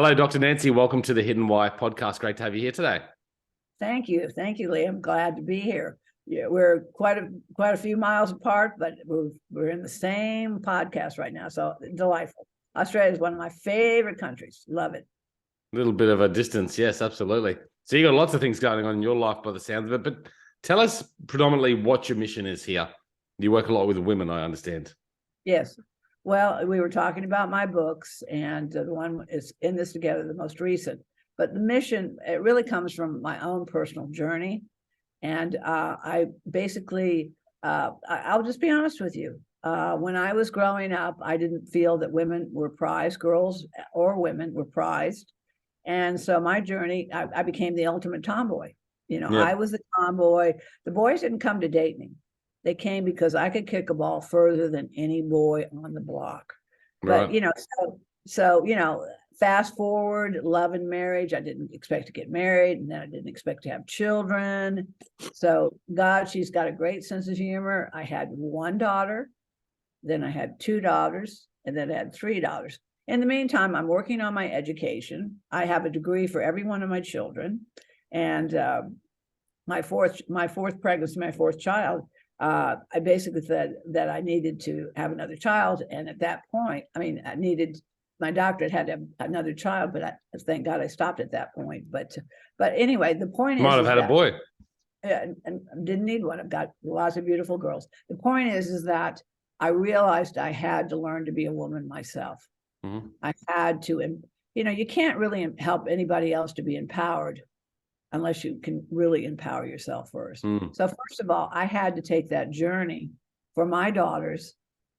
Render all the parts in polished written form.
Hello, Dr. Nancy. Welcome to the Hidden Why podcast. Great to have you here today. Thank you, Lee. I'm glad to be here. Yeah, we're quite a few miles apart, but we're in the same podcast right now. So delightful. Australia is one of my favorite countries. Love it. A little bit of a distance, yes, absolutely. So you got lots of things going on in your life by the sounds of it, but tell us predominantly what your mission is here. You work a lot with women, I understand. Yes. Well, we were talking about my books, and the one is In This Together, the most recent. But the mission, it really comes from my own personal journey. And I basically, I'll just be honest with you. When I was growing up, I didn't feel that women were prized, girls or women were prized. And so my journey, I became the ultimate tomboy. I was the tomboy. The boys didn't come to date me. They came because I could kick a ball further than any boy on the block. But, Right. fast forward, love and marriage. I didn't expect to get married, and then I didn't expect to have children. So God, she's got a great sense of humor. I had one daughter, then I had two daughters, and then I had three daughters. In the meantime, I'm working on my education. I have a degree for every one of my children. And my fourth pregnancy, my fourth child, I basically said that I needed to have another child. And at that point, I needed, my doctorate had to have another child, but thank God I stopped at that point. But anyway, the point Might have had a boy. And didn't need one. I've got lots of beautiful girls. The point is that I realized I had to learn to be a woman myself. Mm-hmm. I had to, you can't really help anybody else to be empowered unless you can really empower yourself first. So first of all, I had to take that journey for my daughters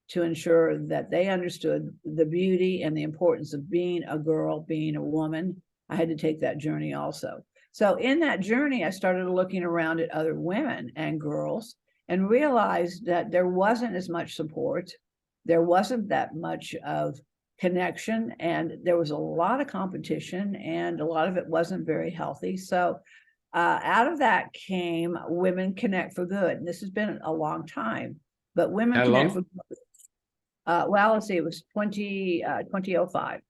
to ensure that they understood the beauty and the importance of being a girl, being a woman. I had to take that journey also. So in that journey, I started looking around at other women and girls and realized that there wasn't as much support. There wasn't that much of connection, and there was a lot of competition, and a lot of it wasn't very healthy. So out of that came Women Connect4Good. And this has been a long time, but Women Connect for Good. Well, let's see, it was 2005.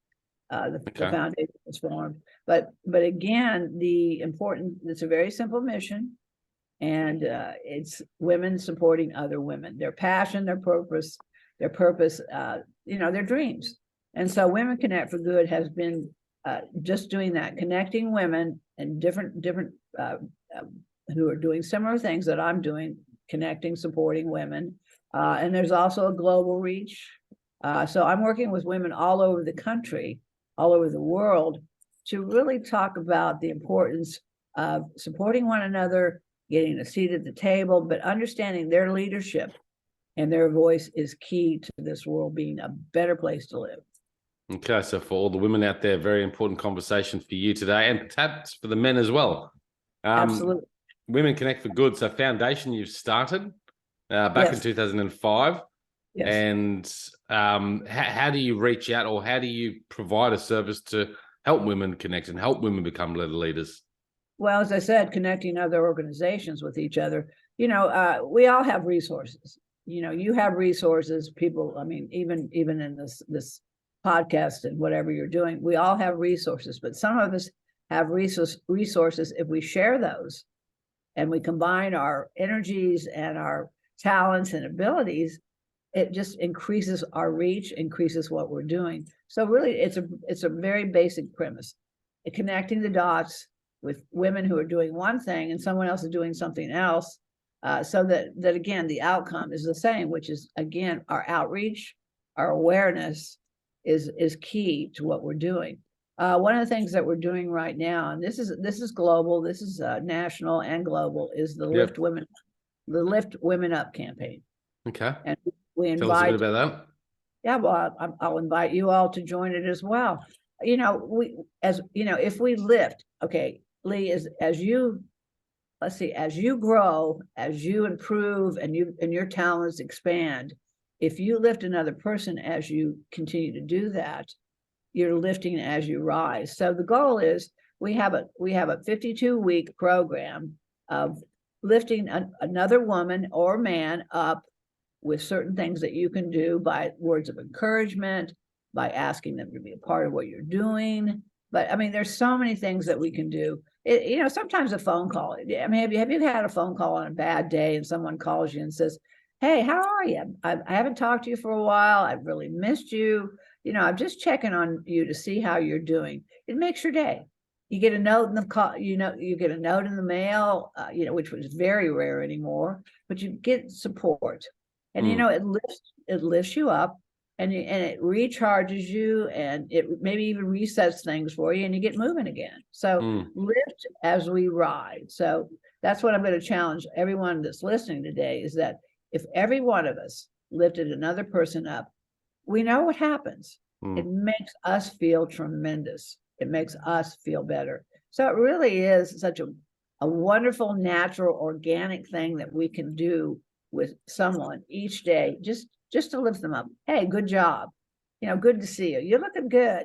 The foundation was formed. But again, it's a very simple mission. And it's women supporting other women, their passion, their purpose, their dreams. And so Women Connect4Good has been just doing that, connecting women and different who are doing similar things that I'm doing, connecting, supporting women. And there's also a global reach. So I'm working with women all over the country, all over the world, to really talk about the importance of supporting one another, getting a seat at the table, but understanding their leadership and their voice is key to this world being a better place to live. Okay, so for all the women out there, very important conversation for you today, and perhaps for the men as well. Absolutely. Women Connect4Good. So foundation you've started back in 2005. Yes. And how do you reach out, or how do you provide a service to help women connect and help women become leaders? Well, as I said, connecting other organizations with each other. We all have resources. You have resources. People, even in this podcast and whatever you're doing, we all have resources, but some of us have resources. If we share those and we combine our energies and our talents and abilities, it just increases our reach, increases what we're doing. So really, it's a very basic premise, connecting the dots with women who are doing one thing and someone else is doing something else, so that again, the outcome is the same, which is, again, our outreach, our awareness is key to what we're doing. One of the things that we're doing right now, and this is global, this is national and global, is the Lift Women Up campaign. Okay. And we invite. Tell us a bit about that. Yeah, well, I'll invite you all to join it as well. If we lift, okay, Lee, as you grow, as you improve, and your talents expand, if you lift another person as you continue to do that, you're lifting as you rise. So the goal is we have a 52-week program of lifting another woman or man up with certain things that you can do by words of encouragement, by asking them to be a part of what you're doing, But I mean, there's so many things that we can do. Sometimes a phone call. I mean, have you had a phone call on a bad day and someone calls you and says, "Hey, how are you? I haven't talked to you for a while. I've really missed you. I'm just checking on you to see how you're doing." It makes your day. You get a note in the call, you get a note in the mail, which was very rare anymore, but you get support. And it lifts you up, and it recharges you, and it maybe even resets things for you, and you get moving again. So lift as we ride. So that's what I'm going to challenge everyone that's listening today, is that if every one of us lifted another person up, we know what happens. It makes us feel tremendous. It makes us feel better. So it really is such a wonderful, natural, organic thing that we can do with someone each day, just to lift them up. Hey, good job. Good to see you. You're looking good.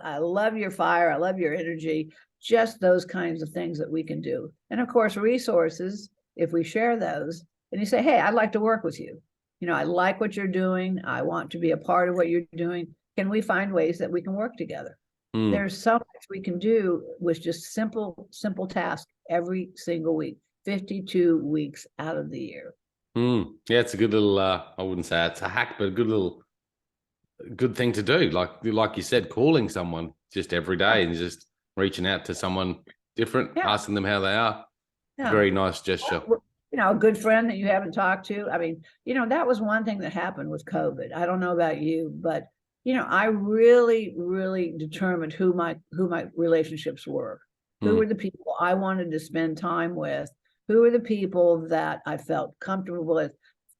I love your fire. I love your energy. Just those kinds of things that we can do. And of course, resources, if we share those, and you say, hey, I'd like to work with you. I like what you're doing. I want to be a part of what you're doing. Can we find ways that we can work together? There's so much we can do with just simple tasks every single week, 52 weeks out of the year. Yeah, it's a good little, I wouldn't say it's a hack, but a good thing to do. Like you said, calling someone just every day and just reaching out to someone different, asking them how they are. Very nice gesture. A good friend that you haven't talked to. I mean, that was one thing that happened with COVID. I don't know about you, but I really, really determined who my relationships were. Who were the people I wanted to spend time with? Who were the people that I felt comfortable with?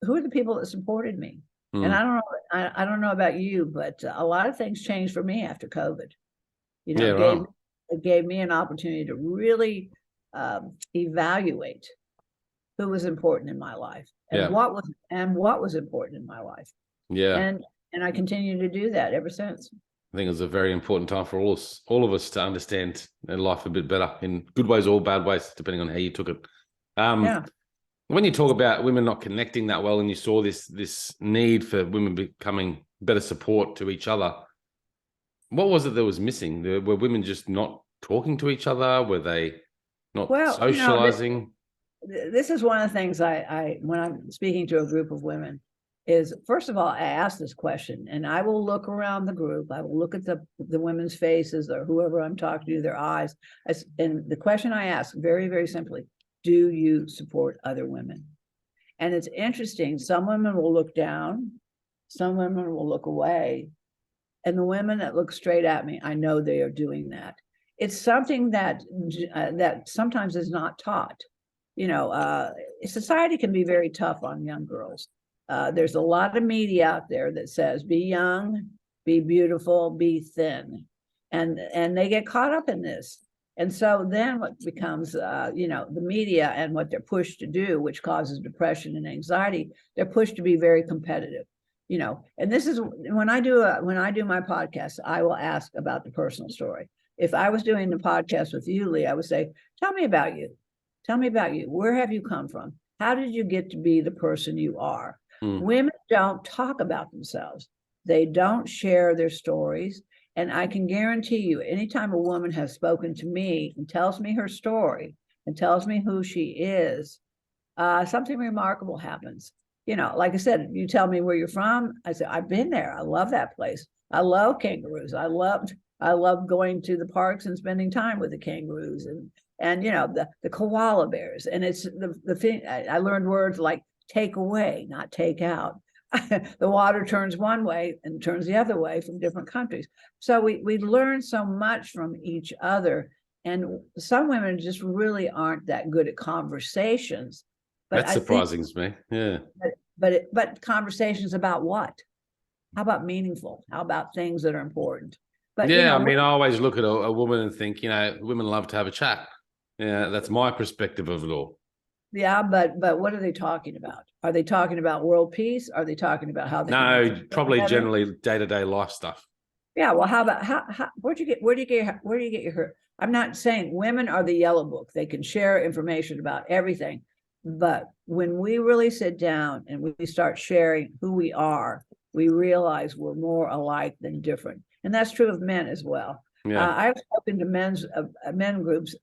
Who are the people that supported me? And I don't know about you, but a lot of things changed for me after COVID. It gave me an opportunity to really evaluate who was important in my life and what was important in my life. And I continue to do that ever since. I think it was a very important time for all of us to understand life a bit better, in good ways or bad ways, depending on how you took it. When you talk about women not connecting that well, and you saw this need for women becoming better support to each other, what was it that was missing? Were women just not talking to each other? Were they not socializing? This is one of the things I when I'm speaking to a group of women, is first of all, I ask this question, and I will look around the group. I will look at the women's faces, or whoever I'm talking to, their eyes. And the question I ask very, very simply, do you support other women? And it's interesting. Some women will look down. Some women will look away. And the women that look straight at me, I know they are doing that. It's something that sometimes is not taught. Society can be very tough on young girls. There's a lot of media out there that says, be young, be beautiful, be thin. And they get caught up in this. And so then what becomes, the media and what they're pushed to do, which causes depression and anxiety, they're pushed to be very competitive. And this is when I do my podcast, I will ask about the personal story. If I was doing the podcast with you, Lee, I would say, tell me about you. Tell me about you. Where have you come from? How did you get to be the person you are? Women don't talk about themselves. They don't share their stories. And I can guarantee you, anytime a woman has spoken to me and tells me her story and tells me who she is, something remarkable happens. Like I said, you tell me where you're from. I say, I've been there. I love that place. I love kangaroos. I love going to the parks and spending time with the kangaroos and the koala bears. And it's the thing. I learned words like take away, not take out. The water turns one way and turns the other way from different countries. So we learn so much from each other. And some women just really aren't that good at conversations. But that's surprising to me. Yeah. But conversations about what? How about meaningful? How about things that are important? But I mean, I always look at a woman and think, women love to have a chat. Yeah, that's my perspective of it all. Yeah, but what are they talking about? Are they talking about world peace? Are they talking about how they? No, probably generally day-to-day life stuff. Yeah, well, how about where do you get your? I'm not saying women are the yellow book. They can share information about everything, but when we really sit down and we start sharing who we are, we realize we're more alike than different, and that's true of men as well. Yeah. I've spoken to men groups,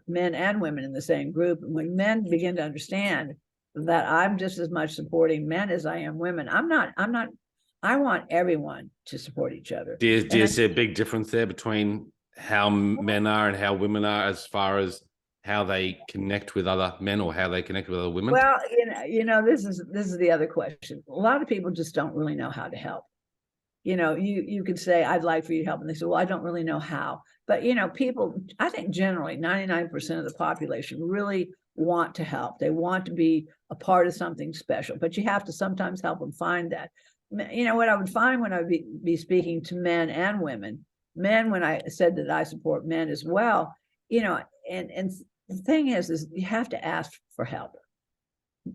men and women in the same group. And when men begin to understand that I'm just as much supporting men as I am women, I want everyone to support each other. Do you see a big difference there between how men are and how women are, as far as how they connect with other men or how they connect with other women? Well, this is the other question. A lot of people just don't really know how to help. You could say, I'd like for you to help. And they say, well, I don't really know how. But, people, I think generally 99% of the population really want to help. They want to be a part of something special, but you have to sometimes help them find that. What I would find when I would be speaking to men and women, men, when I said that I support men as well, and the thing is you have to ask for help.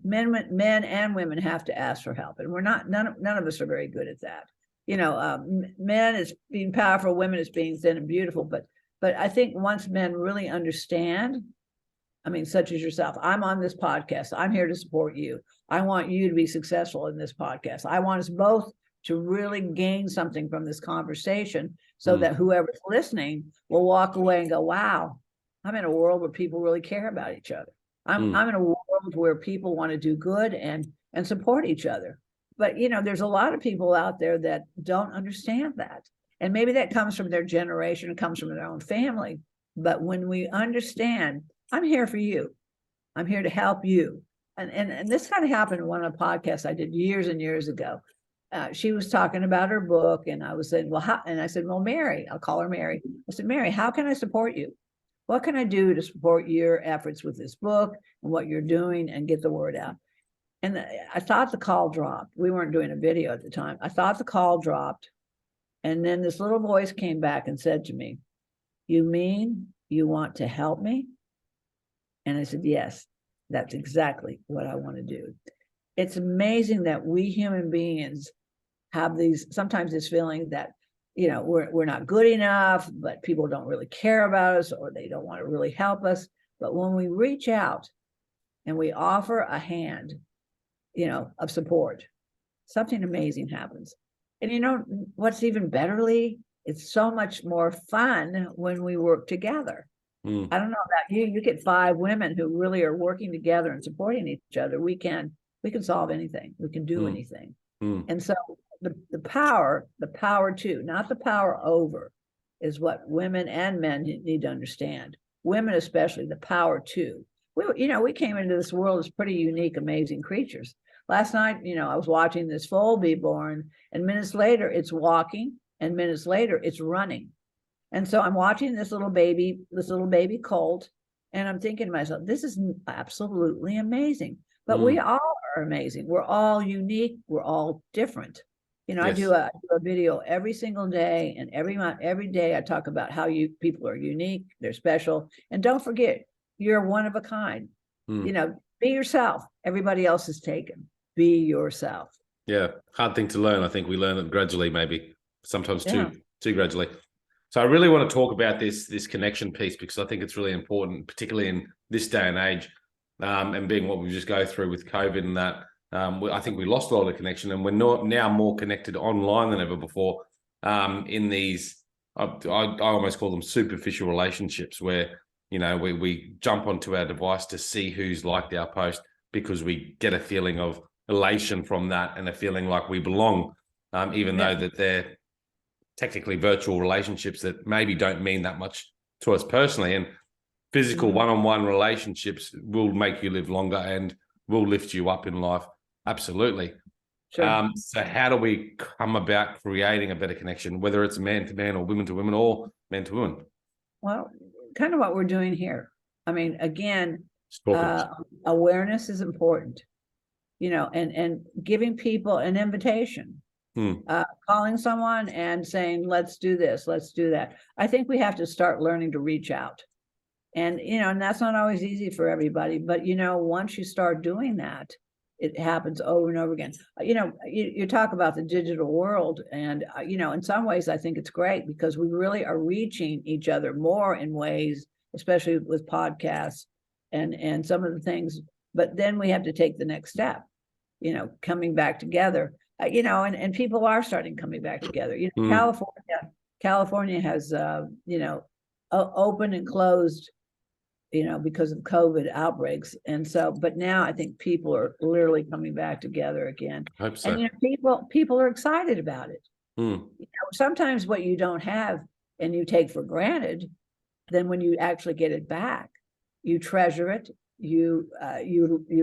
Men and women have to ask for help. And none of us are very good at that. Men is being powerful, women is being thin and beautiful. But I think once men really understand, such as yourself, I'm on this podcast. I'm here to support you. I want you to be successful in this podcast. I want us both to really gain something from this conversation so that whoever's listening will walk away and go, wow, I'm in a world where people really care about each other. I'm in a world where people want to do good and support each other. But, there's a lot of people out there that don't understand that. And maybe that comes from their generation, it comes from their own family. But when we understand, I'm here for you. I'm here to help you. And this kind of happened in one of the podcasts I did years and years ago. She was talking about her book, and I was saying, well, how? And I said, well, Mary, I'll call her Mary. I said, Mary, how can I support you? What can I do to support your efforts with this book and what you're doing and get the word out? And I thought the call dropped. We weren't doing a video at the time. I thought the call dropped. And then this little voice came back and said to me, you mean you want to help me? And I said, yes, that's exactly what I want to do. It's amazing that we human beings have sometimes this feeling that, we're not good enough, but people don't really care about us, or they don't want to really help us. But when we reach out and we offer a hand, of support, something amazing happens. And what's even better, Lee? It's so much more fun when we work together. I don't know about you. You get 5 women who really are working together and supporting each other. We can solve anything. We can do anything. And so the power to, not the power over, is what women and men need to understand. Women especially, the power to. We came into this world as pretty unique, amazing creatures. Last night, I was watching this foal be born, and minutes later it's walking, and minutes later it's running. And so I'm watching this little baby colt, and I'm thinking to myself, this is absolutely amazing. But we all are amazing. We're all unique. We're all different. Yes. I do a video every single day, and every day I talk about how people are unique, they're special. And don't forget, you're one of a kind. Be yourself. Everybody else is taken. Be yourself. Yeah. Hard thing to learn. I think we learn it gradually, maybe sometimes too gradually. So I really want to talk about this connection piece, because I think it's really important, particularly in this day and age, and being what we just go through with COVID and that. I think we lost a lot of connection, and we're now more connected online than ever before. In these, I almost call them superficial relationships, where we jump onto our device to see who's liked our post, because we get a feeling of elation from that and a feeling like we belong, even though that they're technically virtual relationships that maybe don't mean that much to us personally. And physical one-on-one relationships will make you live longer and will lift you up in life. Absolutely. Sure. So how do we come about creating a better connection, whether it's man to man or women to women or men to women? Well, kind of what we're doing here. Again, awareness is important, and giving people an invitation, calling someone and saying, let's do this, let's do that. I think we have to start learning to reach out. And, and that's not always easy for everybody, but, once you start doing that, it happens over and over again. You talk about the digital world, and, in some ways I think it's great, because we really are reaching each other more in ways, especially with podcasts and some of the things. But then we have to take the next step, coming back together, and people are starting coming back together. California has, open and closed, because of COVID outbreaks. And so, but now I think people are literally coming back together again. I hope so. And people are excited about it. Mm. Sometimes what you don't have and you take for granted, then when you actually get it back, you treasure it. You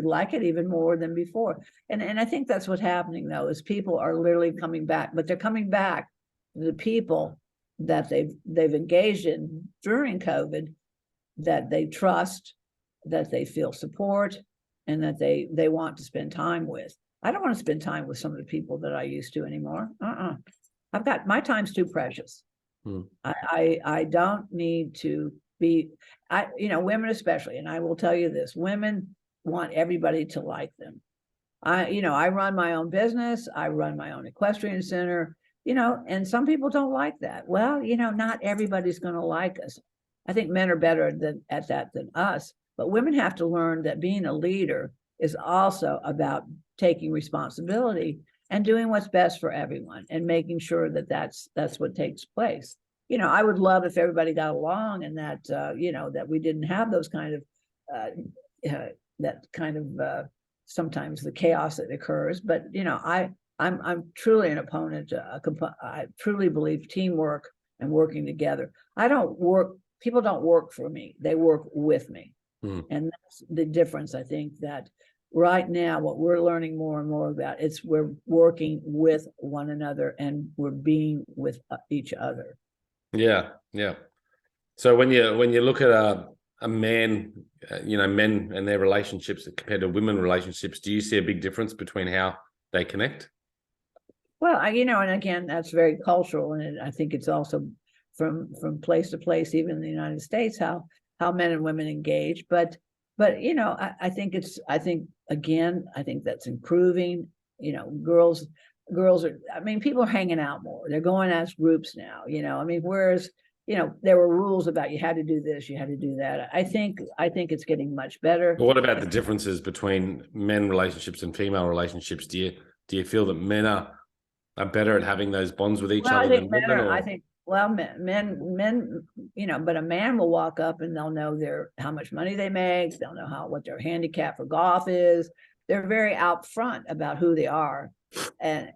like it even more than before. And I think that's what's happening though, is people are literally coming back, but they're coming back to the people that they've engaged in during COVID, that they trust, that they feel support, and that they want to spend time with. I don't want to spend time with some of the people that I used to anymore. I've got, my time's too precious. I don't need to be, women especially, and I will tell you this, women want everybody to like them. I run my own business, I run my own equestrian center, and some people don't like that. Well, not everybody's going to like us. I think men are better at that than us, but women have to learn that being a leader is also about taking responsibility and doing what's best for everyone and making sure that that's what takes place. I would love if everybody got along, and that, that we didn't have those kind of, sometimes the chaos that occurs. But, I'm truly an opponent. I truly believe teamwork and working together. People don't work for me. They work with me. And that's the difference. I think that right now, what we're learning more and more about, we're working with one another and we're being with each other. Yeah. So when you look at a man, men and their relationships compared to women relationships, do you see a big difference between how they connect? Well, and again, that's very cultural, and I think it's also from place to place, even in the United States, how men and women engage. But I think that's improving. Girls are, people are hanging out more. They're going as groups now. Whereas there were rules about you had to do this, you had to do that. I think it's getting much better. What about the differences between men relationships and female relationships? Do you feel that men are better at having those bonds with each other than women? I think, well, men, but a man will walk up and they'll know how much money they make. They'll know what their handicap for golf is. They're very out front about who they are. And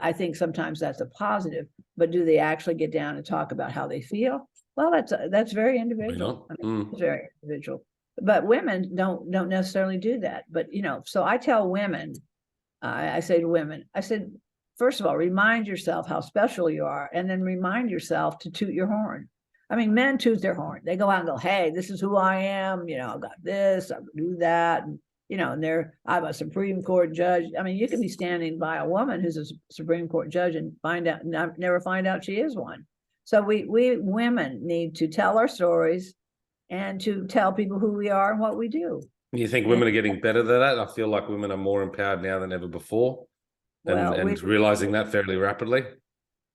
I think sometimes that's a positive, but do they actually get down and talk about how they feel? Well, that's very individual. It's very individual. But women don't necessarily do that. But, so I tell women, I say to women, first of all, remind yourself how special you are, and then remind yourself to toot your horn. Men toot their horn. They go out and go, hey, this is who I am. I've got this, I do that. And, I'm a Supreme Court judge. You can be standing by a woman who's a Supreme Court judge and never find out she is one. So we women need to tell our stories and to tell people who we are and what we do. You think women are getting better at that? I feel like women are more empowered now than ever before. And realizing that fairly rapidly.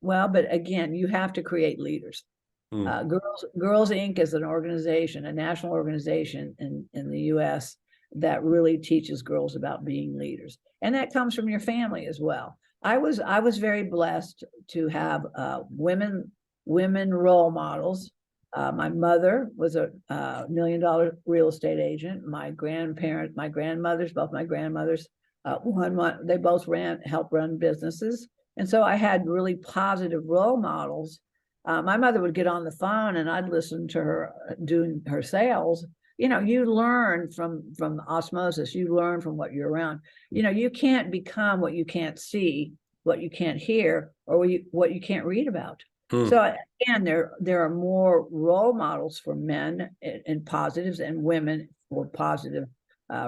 Well, but again, you have to create leaders. Girls Inc. is an organization, a national organization in the U.S. that really teaches girls about being leaders, and that comes from your family as well. I was very blessed to have women role models. My mother was a $1 million real estate agent. My grandmothers, both my grandmothers. They both helped run businesses. And so I had really positive role models. My mother would get on the phone and I'd listen to her doing her sales. You learn from osmosis, you learn from what you're around. You can't become what you can't see, what you can't hear, or what you can't read about. So again, there are more role models for men and positives, and women for positive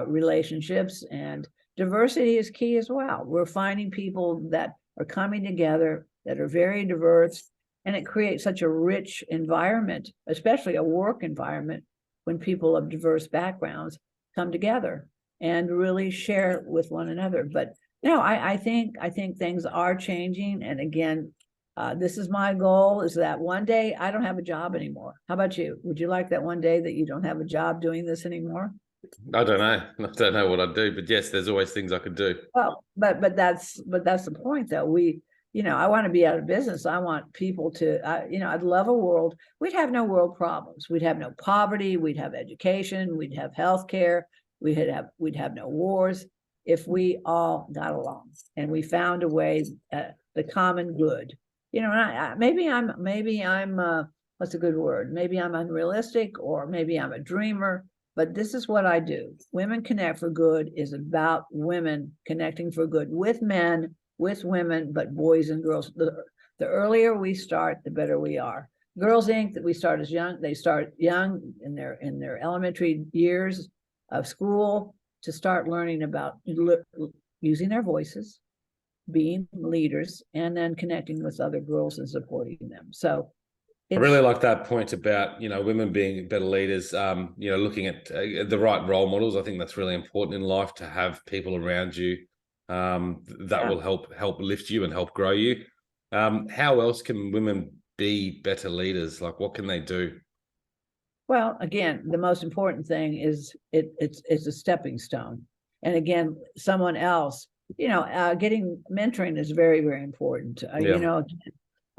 relationships, and diversity is key as well. We're finding people that are coming together that are very diverse, and it creates such a rich environment, especially a work environment, when people of diverse backgrounds come together and really share with one another. But I think things are changing. And again, this is my goal, is that one day I don't have a job anymore. How about you? Would you like that one day that you don't have a job doing this anymore? I don't know what I'd do, but yes, there's always things I could do. Well, but that's the point, though. I want to be out of business. I want people to, I'd love a world. We'd have no world problems. We'd have no poverty. We'd have education. We'd have healthcare. We'd have no wars if we all got along and we found a way, the common good. Maybe I'm what's a good word? Maybe I'm unrealistic, or maybe I'm a dreamer. But this is what I do. Women Connect for Good is about women connecting for good with men, with women, but boys and girls. The earlier we start, the better we are. Girls Inc. that we start as young. They start young in their elementary years of school to start learning about using their voices, being leaders, and then connecting with other girls and supporting them. So I really like that point about, women being better leaders, looking at the right role models. I think that's really important in life, to have people around you that will help lift you and help grow you. How else can women be better leaders? Like, what can they do? Well, again, the most important thing is it's a stepping stone. And again, someone else, getting mentoring is very, very important.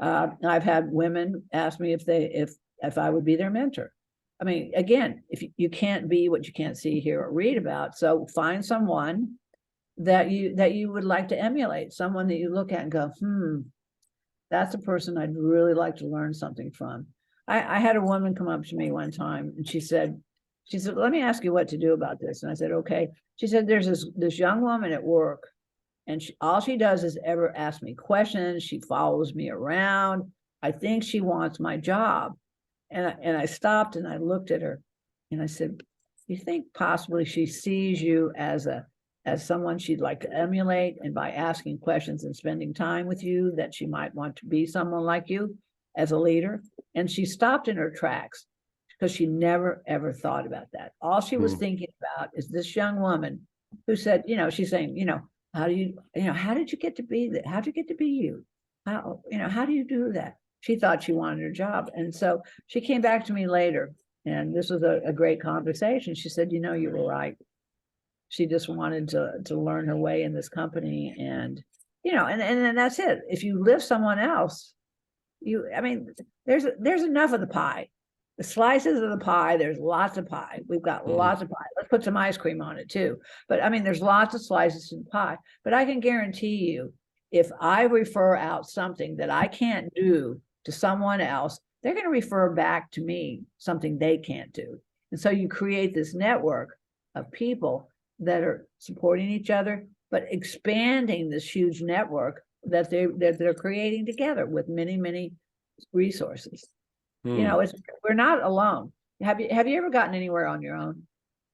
I've had women ask me if I would be their mentor. I mean, again, if you can't be what you can't see, hear, or read about, so find someone that you would like to emulate, someone that you look at and go, that's a person I'd really like to learn something from. I had a woman come up to me one time and she said, let me ask you what to do about this. And I said, okay. She said, there's this young woman at work, and all she does is ever ask me questions. She follows me around. I think she wants my job. And I stopped and I looked at her and I said, you think possibly she sees you as someone she'd like to emulate, and by asking questions and spending time with you, that she might want to be someone like you as a leader? And she stopped in her tracks because she never, ever thought about that. All she was thinking about is this young woman who said, she's saying, how did you get to be that? How'd you get to be you? How do you do that? She thought she wanted her job. And so she came back to me later, and this was a great conversation. She said, you were right. She just wanted to learn her way in this company. And, and that's it. If you lift someone else, there's enough of the pie. The slices of the pie, there's lots of pie. We've got lots of pie. Let's put some ice cream on it too. But there's lots of slices of the pie. But I can guarantee you, if I refer out something that I can't do to someone else, they're going to refer back to me something they can't do. And so you create this network of people that are supporting each other, but expanding this huge network that they're creating together with many, many resources. We're not alone. Have you ever gotten anywhere on your own,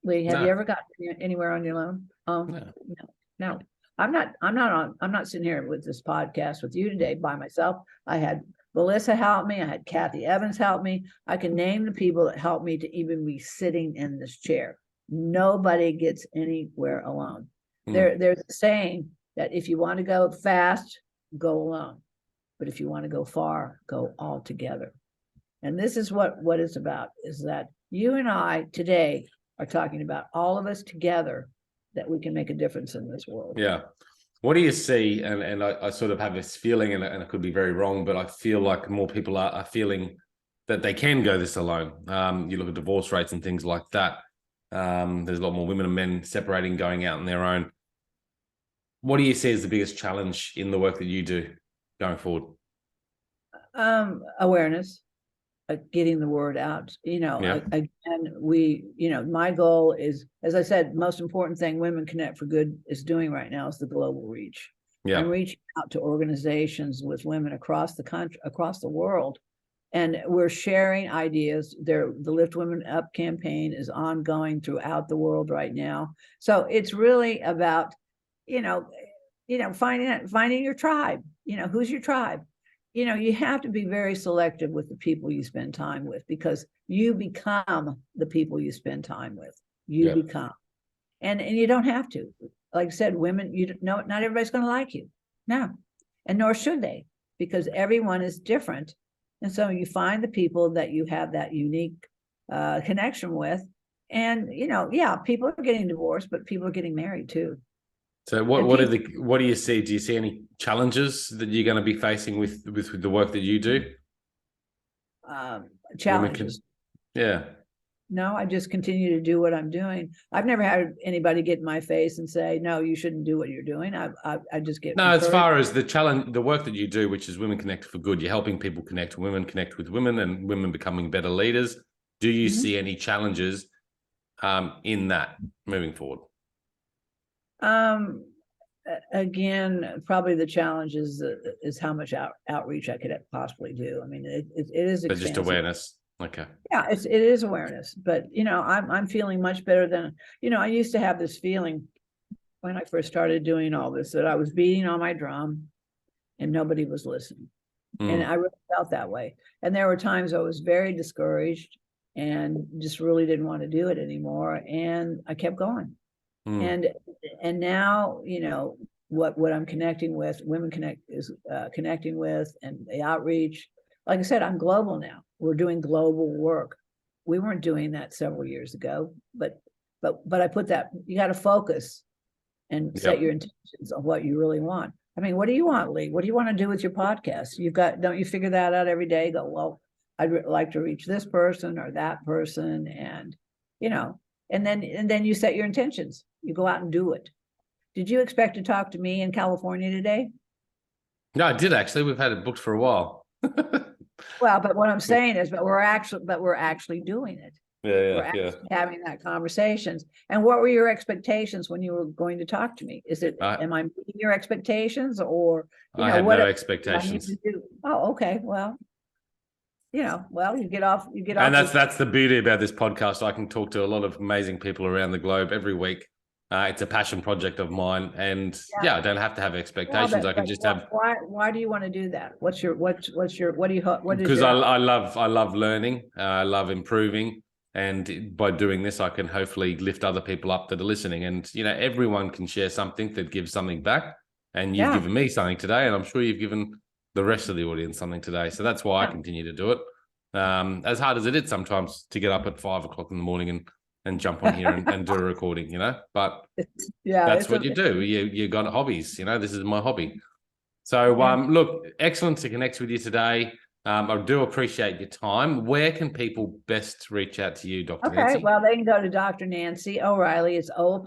Lee? Have you ever gotten anywhere on your own? No. I'm not sitting here with this podcast with you today by myself. I had Melissa help me. I had Kathy Evans help me. I can name the people that helped me to even be sitting in this chair. Nobody gets anywhere alone. There's a saying that if you want to go fast, go alone. But if you want to go far, go all together. And this is what it's about, is that you and I today are talking about all of us together, that we can make a difference in this world. Yeah. What do you see? And I sort of have this feeling, and I could be very wrong, but I feel like more people are feeling that they can go this alone. You look at divorce rates and things like that. There's a lot more women and men separating, going out on their own. What do you see as the biggest challenge in the work that you do going forward? Awareness. Getting the word out, again, my goal is, as I said, most important thing Women Connect for Good is doing right now is the global reach. I'm reaching out to organizations with women across the country, across the world, and we're sharing ideas. The Lift Women Up campaign is ongoing throughout the world right now. So it's really about, finding your tribe. Who's your tribe? You have to be very selective with the people you spend time with, because you become the people you spend time with. You become, and you don't have to. Like I said, women, not everybody's going to like you, no, and nor should they, because everyone is different. And so you find the people that you have that unique connection with, and people are getting divorced, but people are getting married too. So what do you see? Do you see any challenges that you're going to be facing with the work that you do? Challenges. Yeah. No, I just continue to do what I'm doing. I've never had anybody get in my face and say, no, you shouldn't do what you're doing. I just get No, encouraged. as far as the work that you do, which is Women Connect for Good, you're helping people connect with women and women becoming better leaders. Do you see any challenges in that moving forward? Again, probably the challenge is how much outreach I could possibly do. I mean, it is expansive. Just awareness. Okay. Yeah, it is awareness, but I'm feeling much better than, I used to have this feeling when I first started doing all this, that I was beating on my drum and nobody was listening. And I really felt that way. And there were times I was very discouraged and just really didn't want to do it anymore. And I kept going. And now, what I'm connecting with, Women Connect is connecting with, and the outreach. Like I said, I'm global now. We're doing global work. We weren't doing that several years ago, but I put that, you got to focus and set your intentions on what you really want. I mean, what do you want, Lee? What do you want to do with your podcast? Don't you figure that out every day? Go, well, I'd like to reach this person or that person. And, and then you set your intentions. You go out and do it. Did you expect to talk to me in California today? No, I did actually. We've had it booked for a while. Well, but what I'm saying is, we're actually doing it. We're actually having that conversations. And what were your expectations when you were going to talk to me? Am I meeting your expectations, or I had no expectations? Oh, okay. Well, you get off. And that's the beauty about this podcast. I can talk to a lot of amazing people around the globe every week. It's a passion project of mine, and I don't have to have expectations. I can just have. Why do you want to do that? What do you hope? Because I love learning. I love improving, and by doing this, I can hopefully lift other people up that are listening. And everyone can share something that gives something back. And you've given me something today, and I'm sure you've given the rest of the audience something today. So that's why I continue to do it. As hard as it is sometimes to get up at 5 o'clock in the morning and jump on here and do a recording, but that's what you do. You got hobbies, this is my hobby. So look, excellent to connect with you today. I do appreciate your time. Where can people best reach out to you, Dr. Nancy? Well, they can go to Dr. Nancy O'Reilly. It's O''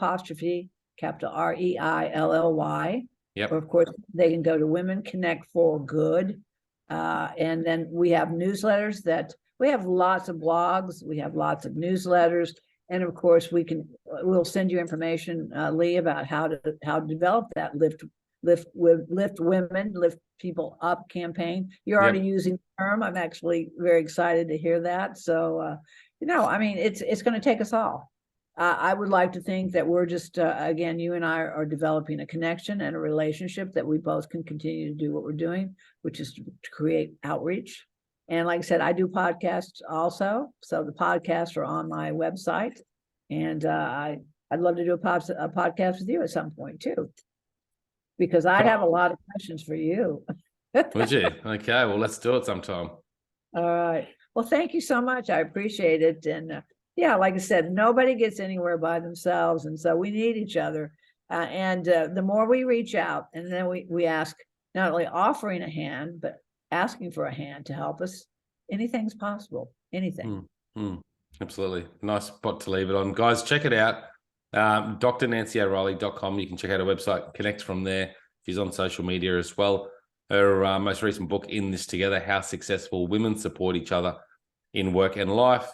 capital REILLY. Yep. Or of course, they can go to Women Connect4Good. And then we have newsletters we have lots of blogs. We have lots of newsletters. And of course, we'll send you information, Lee, about how to develop that lift women, lift people up campaign. You're already using the term. I'm actually very excited to hear that. So, it's going to take us all. I would like to think that we're just, again, you and I are developing a connection and a relationship that we both can continue to do what we're doing, which is to create outreach. And like I said, I do podcasts also. So the podcasts are on my website. And I'd love to do a podcast with you at some point too, because I have a lot of questions for you. Would you? Okay, well, let's do it sometime. All right. Well, thank you so much. I appreciate it. And like I said, nobody gets anywhere by themselves. And so we need each other. And the more we reach out, and then we ask, not only offering a hand, but asking for a hand to help us, anything's possible. Anything. Absolutely. Nice spot to leave it on. Guys, check it out. drnancyoreilly.com. You can check out her website, connect from there. She's on social media as well. Her most recent book, In This Together, How Successful Women Support Each Other in Work and Life.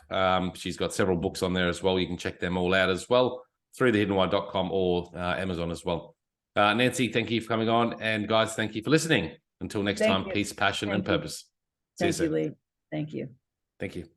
She's got several books on there as well. You can check them all out as well through thehiddenwhy.com or Amazon as well. Nancy, thank you for coming on. And guys, thank you for listening. Until next time, peace, passion, and purpose. Thank you, Lee. Thank you. Thank you.